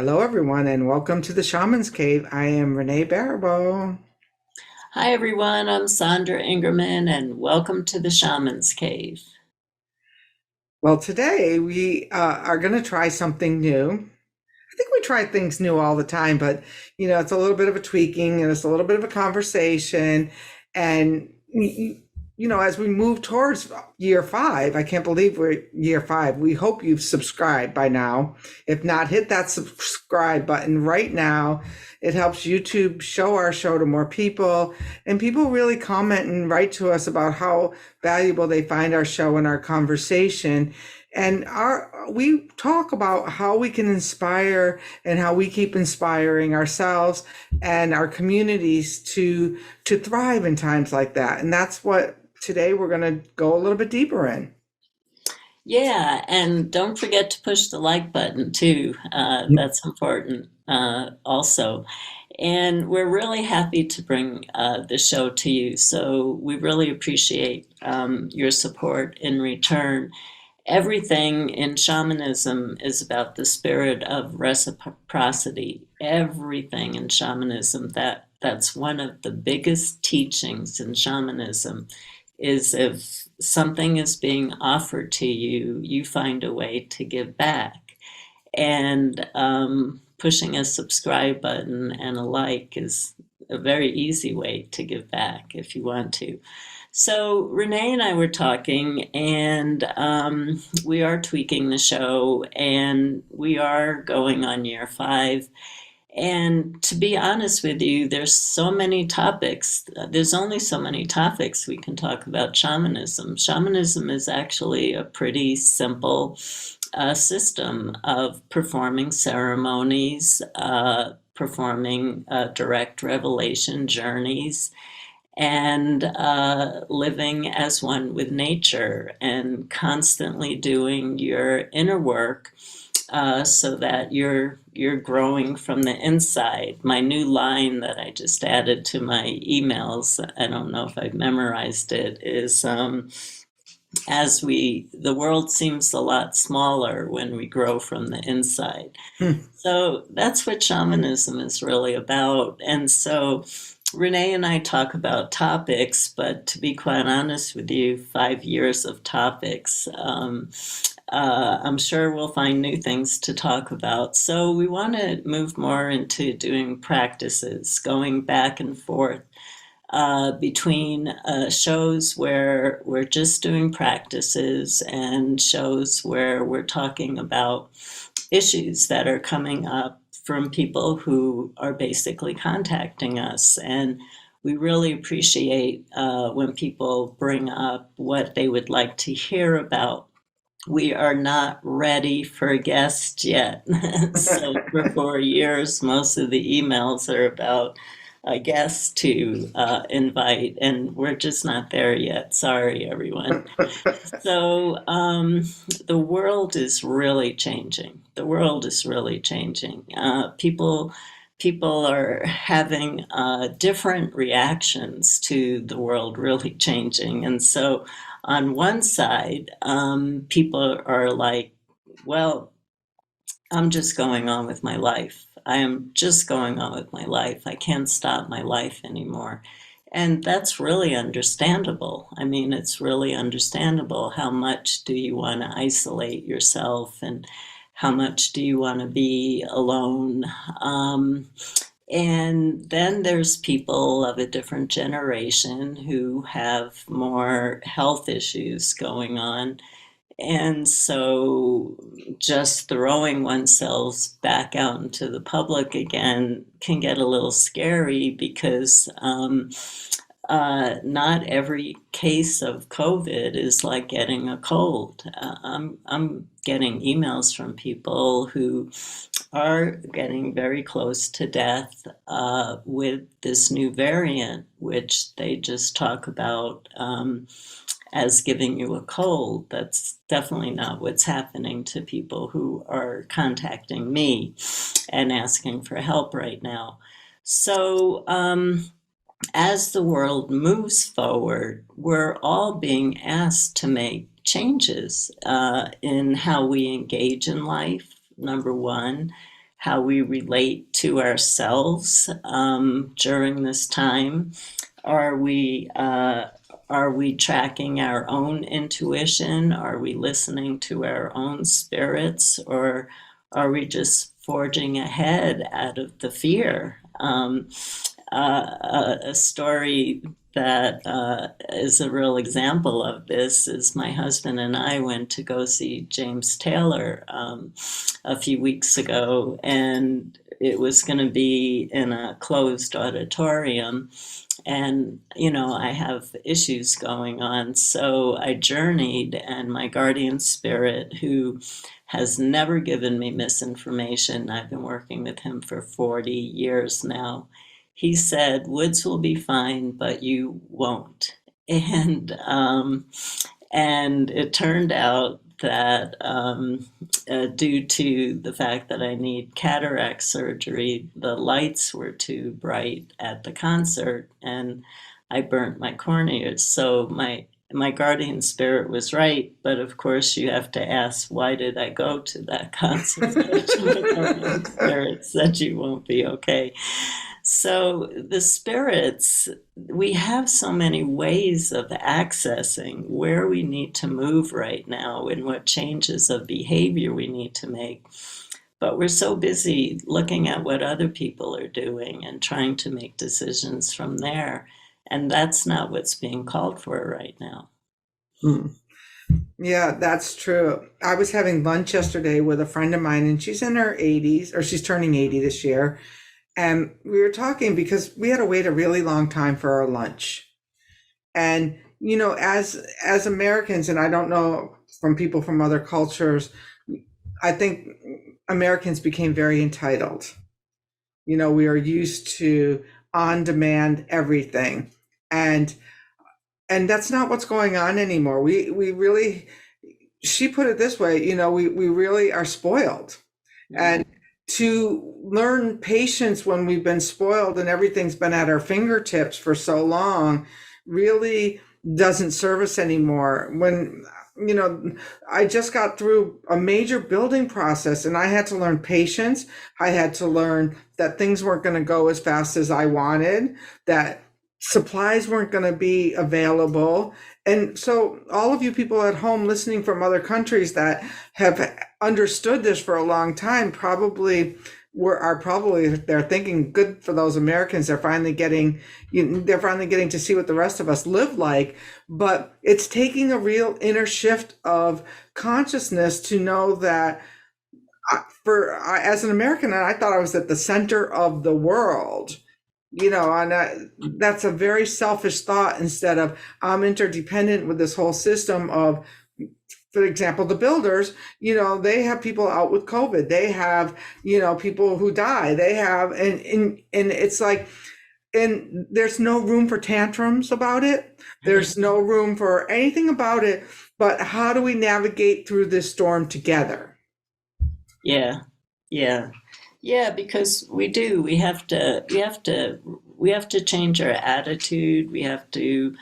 Hello, everyone, and welcome to the Shaman's Cave. I am Renee Baribeau. Hi everyone, I'm Sandra Ingerman and welcome to the Shaman's Cave. Well, today we are going to try something new. I think we try things new all the time, but it's a little bit of a tweaking and it's a little bit of a conversation. And as we move towards year five, I can't believe we're year five. We hope you've subscribed by now. If not, hit that subscribe button right now. It helps YouTube show our show to more people, and people really comment and write to us about how valuable they find our show and our conversation. And we talk about how we can inspire and how we keep inspiring ourselves and our communities to thrive in times like that. And that's what today we're going to go a little bit deeper in. Yeah, and don't forget to push the like button too. That's important also. And we're really happy to bring the show to you. So we really appreciate your support in return. Everything in shamanism is about the spirit of reciprocity. Everything in shamanism, that's one of the biggest teachings in shamanism, is if something is being offered to you, you find a way to give back. And pushing a subscribe button and a like is a very easy way to give back if you want to. So Renee and I were talking, and we are tweaking the show, and we are going on year five. And to be honest with you, there's so many topics. There's only so many topics we can talk about shamanism. Shamanism is actually a pretty simple system of performing ceremonies, performing direct revelation journeys, and living as one with nature and constantly doing your inner work so that you're growing from the inside. My new line that I just added to my emails, I don't know if I've memorized it, is the world seems a lot smaller when we grow from the inside. Hmm. So that's what shamanism is really about. And so Renee and I talk about topics, but to be quite honest with you, 5 years of topics. I'm sure we'll find new things to talk about. So we want to move more into doing practices, going back and forth between shows where we're just doing practices and shows where we're talking about issues that are coming up from people who are basically contacting us. And we really appreciate when people bring up what they would like to hear about. We are not ready for guests yet. So for 4 years, most of the emails are about guests to invite, and we're just not there yet. Sorry, everyone. So the world is really changing. The world is really changing. People are having different reactions to the world really changing, and so on one side, people are like, "Well, I'm just going on with my life. I am just going on with my life. I can't stop my life anymore." And that's really understandable. I mean, it's really understandable. How much do you want to isolate yourself, and how much do you want to be alone? And then there's people of a different generation who have more health issues going on, and so just throwing oneself back out into the public again can get a little scary because not every case of COVID is like getting a cold. I'm getting emails from people who are getting very close to death with this new variant, which they just talk about as giving you a cold. That's definitely not what's happening to people who are contacting me and asking for help right now. So, as the world moves forward, we're all being asked to make changes in how we engage in life, number one, how we relate to ourselves during this time. Are we are we tracking our own intuition? Are we listening to our own spirits, or are we just forging ahead out of the fear? A story that is a real example of this is my husband and I went to go see James Taylor a few weeks ago, and it was going to be in a closed auditorium. And, I have issues going on. So I journeyed, and my guardian spirit, who has never given me misinformation, I've been working with him for 40 years now. He said, Woods will be fine, but you won't. And and it turned out that due to the fact that I need cataract surgery, the lights were too bright at the concert, and I burnt my corneas. So my guardian spirit was right, but of course you have to ask, why did I go to that concert? My guardian spirit said you won't be okay. So the spirits, we have so many ways of accessing where we need to move right now and what changes of behavior we need to make. But we're so busy looking at what other people are doing and trying to make decisions from there. And that's not what's being called for right now. Hmm. Yeah, that's true. I was having lunch yesterday with a friend of mine, and she's in her 80s, or she's turning 80 this year. And we were talking because we had to wait a really long time for our lunch. And, as Americans, and I don't know from people from other cultures, I think Americans became very entitled. We are used to on demand everything. And that's not what's going on anymore. We really, she put it this way, we really are spoiled. And to learn patience when we've been spoiled and everything's been at our fingertips for so long really doesn't serve us anymore. When, I just got through a major building process, and I had to learn patience. I had to learn that things weren't going to go as fast as I wanted, that supplies weren't going to be available. And so all of you people at home listening from other countries that have understood this for a long time they're thinking, good for those Americans. They're finally getting to see what the rest of us live like. But it's taking a real inner shift of consciousness to know that as an American, I thought I was at the center of the world. That's a very selfish thought, instead of I'm interdependent with this whole system of, for example, the builders, they have people out with COVID. They have, people who die. They have, and it's like, and there's no room for tantrums about it. There's no room for anything about it. But how do we navigate through this storm together? Yeah, yeah. Yeah, because we have to change our attitude. We have to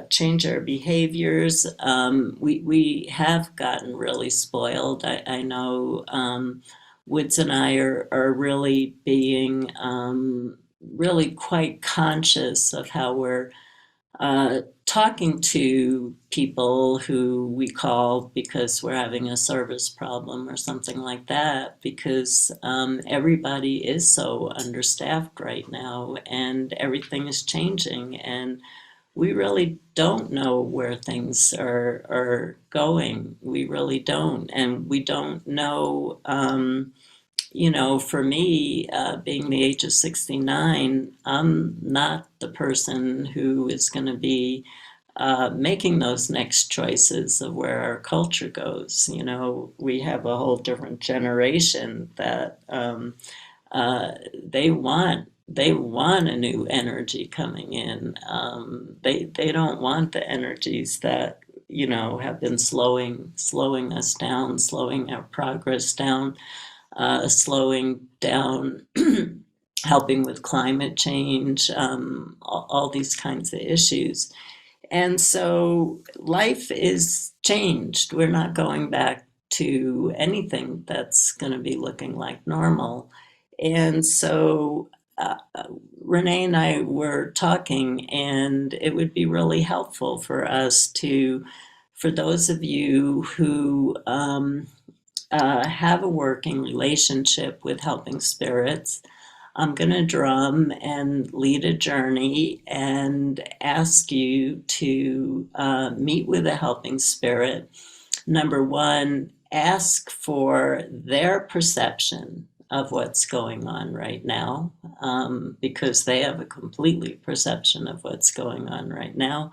change our behaviors. We have gotten really spoiled. I know Woods and I are really being really quite conscious of how we're talking to people who we call because we're having a service problem or something like that, because everybody is so understaffed right now and everything is changing, and we really don't know where things are going. We really don't. And we don't know, for me, being the age of 69, I'm not the person who is going to be making those next choices of where our culture goes. We have a whole different generation that they want a new energy coming in. They don't want the energies that have been slowing us down, slowing our progress down, slowing down, helping with climate change, all these kinds of issues. And so life is changed. We're not going back to anything that's going to be looking like normal. And so Renee and I were talking, and it would be really helpful for us to, for those of you who have a working relationship with helping spirits, I'm going to drum and lead a journey and ask you to meet with a helping spirit. Number one, ask for their perception of what's going on right now, because they have a completely perception of what's going on right now,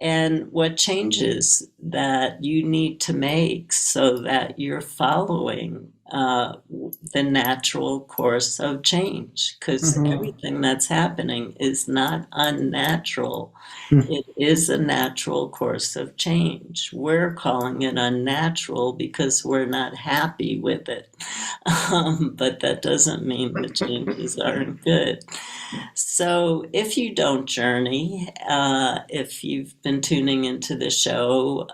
and what changes that you need to make so that you're following the natural course of change, because Mhm. everything that's happening is not unnatural. It is a natural course of change. We're calling it unnatural because we're not happy with it. But that doesn't mean the changes aren't good. So if you don't journey, if you've been tuning into the show,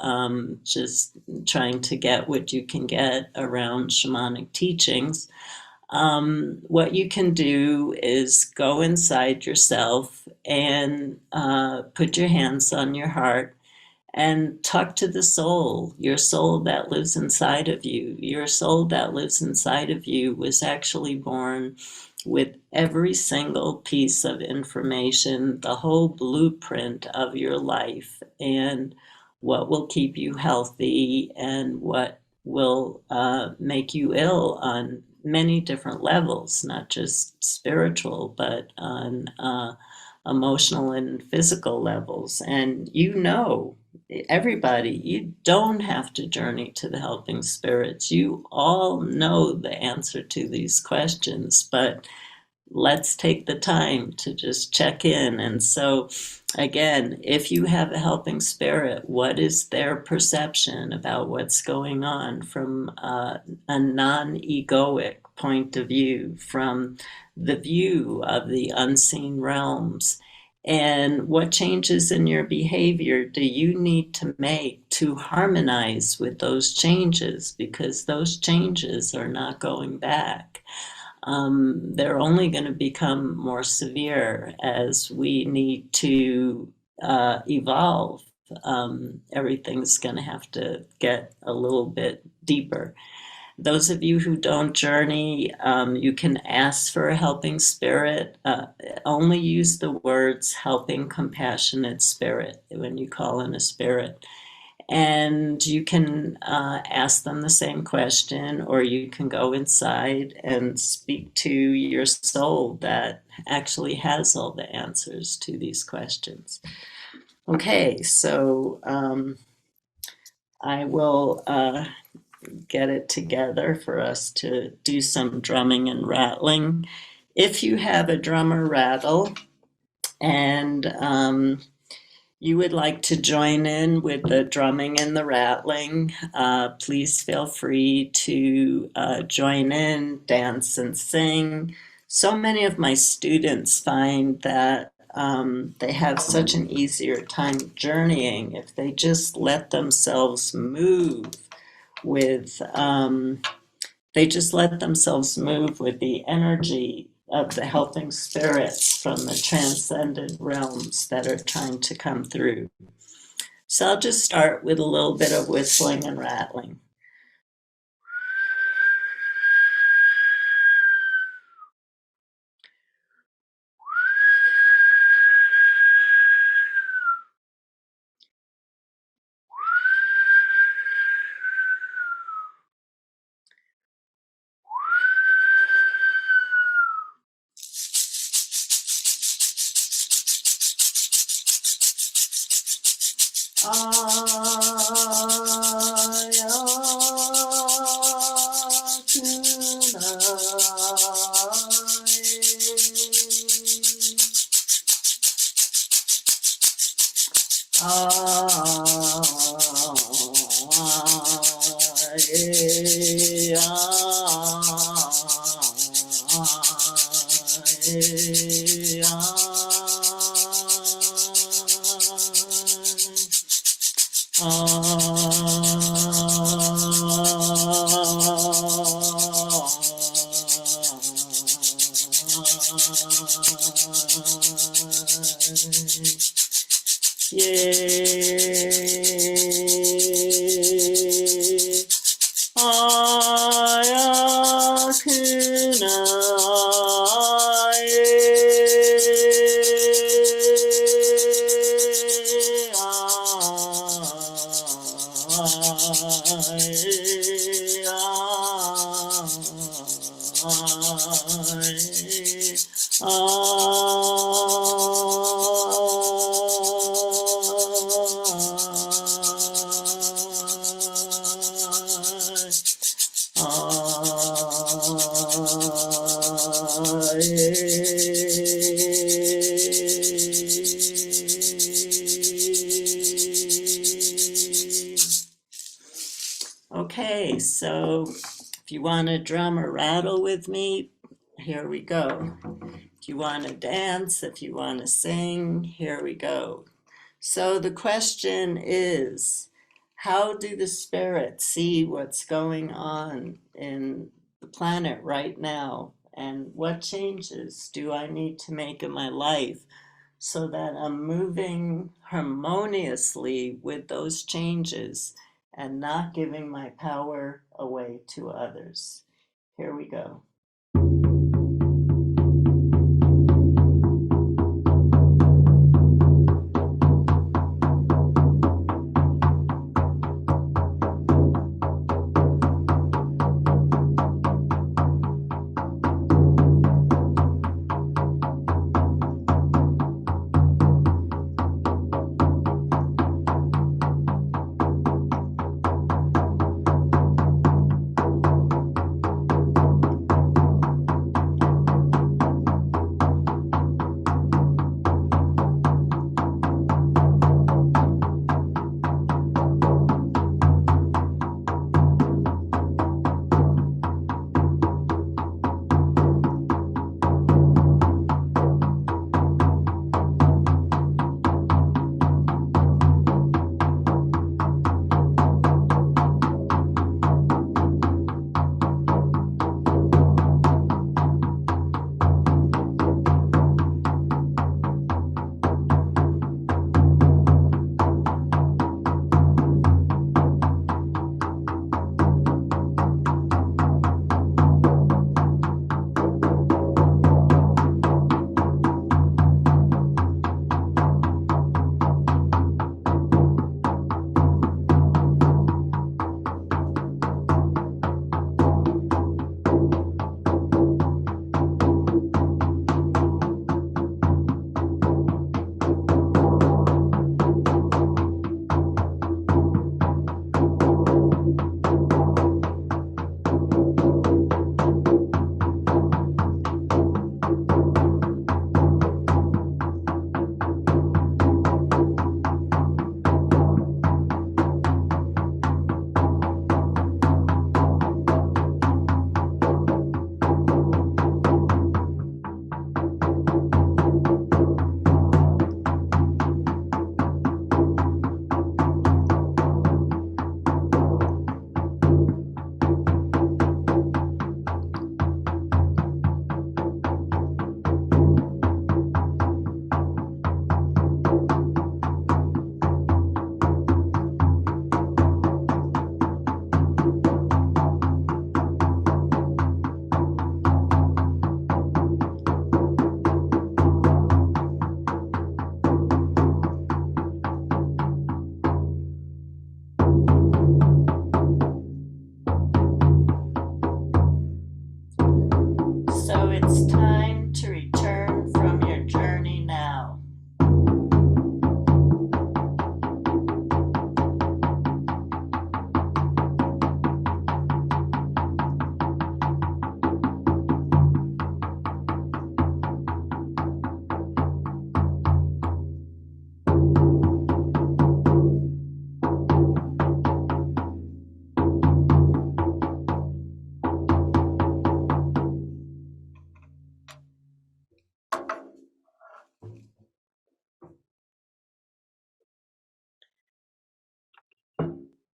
just trying to get what you can get around shamanic teachings, what you can do is go inside yourself and put your hands on your heart and talk to the soul, your soul that lives inside of you. Your soul that lives inside of you was actually born with every single piece of information, the whole blueprint of your life, and what will keep you healthy and what will make you ill on many different levels, not just spiritual, but on emotional and physical levels. And you know, everybody, you don't have to journey to the helping spirits. You all know the answer to these questions, but let's take the time to just check in. And so, again, if you have a helping spirit, what is their perception about what's going on from a non-egoic point of view, from the view of the unseen realms? And what changes in your behavior do you need to make to harmonize with those changes? Because those changes are not going back. They're only going to become more severe as we need to evolve. Everything's going to have to get a little bit deeper. Those of you who don't journey, you can ask for a helping spirit. Only use the words helping, compassionate spirit when you call in a spirit. And you can ask them the same question, or you can go inside and speak to your soul that actually has all the answers to these questions. Okay, so I will get it together for us to do some drumming and rattling. If you have a drum or rattle and you would like to join in with the drumming and the rattling, please feel free to join in, dance and sing. So many of my students find that they have such an easier time journeying if they just let themselves move with the energy of the helping spirits from the transcendent realms that are trying to come through. So I'll just start with a little bit of whistling and rattling. Okay, so if you want to drum or rattle with me, here we go. If you want to dance, if you want to sing, here we go. So the question is, how do the spirits see what's going on in the planet right now? And what changes do I need to make in my life so that I'm moving harmoniously with those changes and not giving my power away to others? Here we go. So it's time to return from your journey now.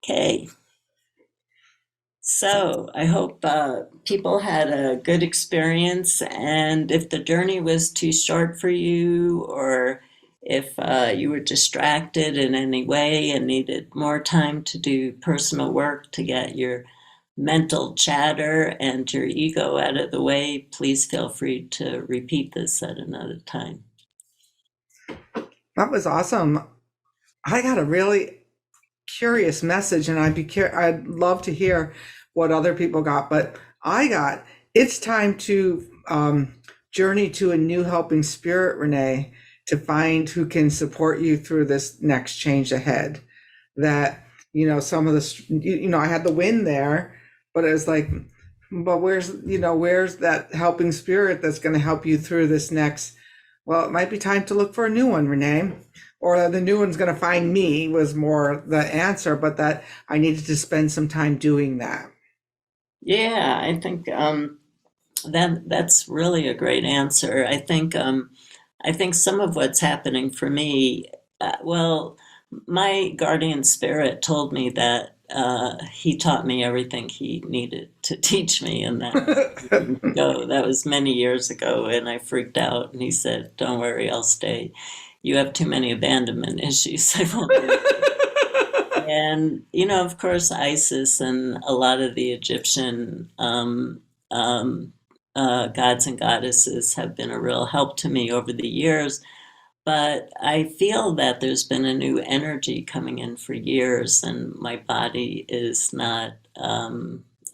Okay, So I hope people had a good experience, and if the journey was too short for you, or if you were distracted in any way and needed more time to do personal work to get your mental chatter and your ego out of the way, please feel free to repeat this at another time. That was awesome. I got a really curious message, and I'd love to hear what other people got. But I got, it's time to journey to a new helping spirit, Renee, to find who can support you through this next change ahead. That, some of the, I had the win there, but it was like, but where's that helping spirit that's going to help you through this next? Well, it might be time to look for a new one, Renee, or the new one's going to find me was more the answer, but that I needed to spend some time doing that. Yeah, I think that's really a great answer. I think some of what's happening for me, well, my guardian spirit told me that he taught me everything he needed to teach me, and that was years ago. That was many years ago, and I freaked out. And he said, "Don't worry, I'll stay. You have too many abandonment issues. I won't leave you." And, of course, Isis and a lot of the Egyptian gods and goddesses have been a real help to me over the years. But I feel that there's been a new energy coming in for years, and my body is not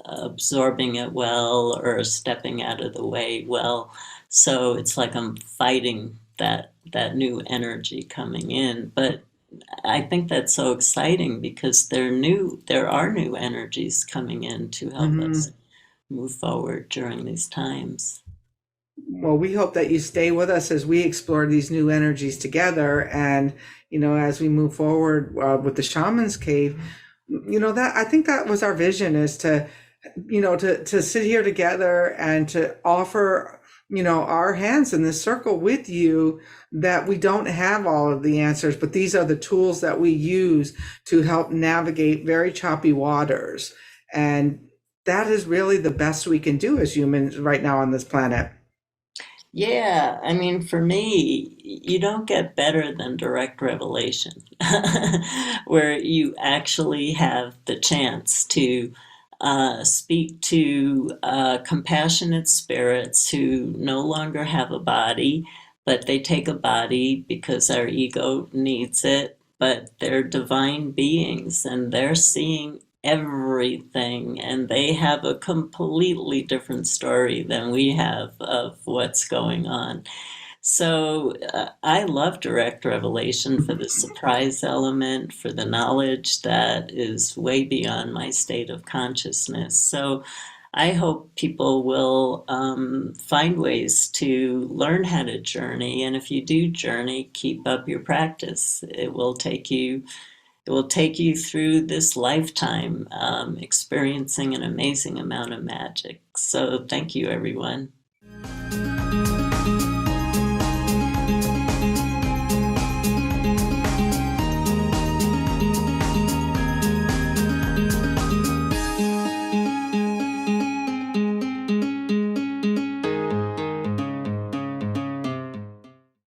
absorbing it well or stepping out of the way well. So it's like I'm fighting that new energy coming in. But I think that's so exciting because there are new energies coming in to help us Mhm. move forward during these times. Well, we hope that you stay with us as we explore these new energies together. And, as we move forward with the Shaman's Cave, that I think that was our vision is to, to sit here together and to offer, our hands in this circle with you, that we don't have all of the answers, but these are the tools that we use to help navigate very choppy waters. And that is really the best we can do as humans right now on this planet. Yeah, I mean, for me, you don't get better than direct revelation, where you actually have the chance to speak to compassionate spirits who no longer have a body, but they take a body because our ego needs it, but they're divine beings and they're seeing everything, and they have a completely different story than we have of what's going on. So I love direct revelation for the surprise element, for the knowledge that is way beyond my state of consciousness. So I hope people will find ways to learn how to journey. And if you do journey, keep up your practice. It will take you through this lifetime experiencing an amazing amount of magic. So thank you, everyone.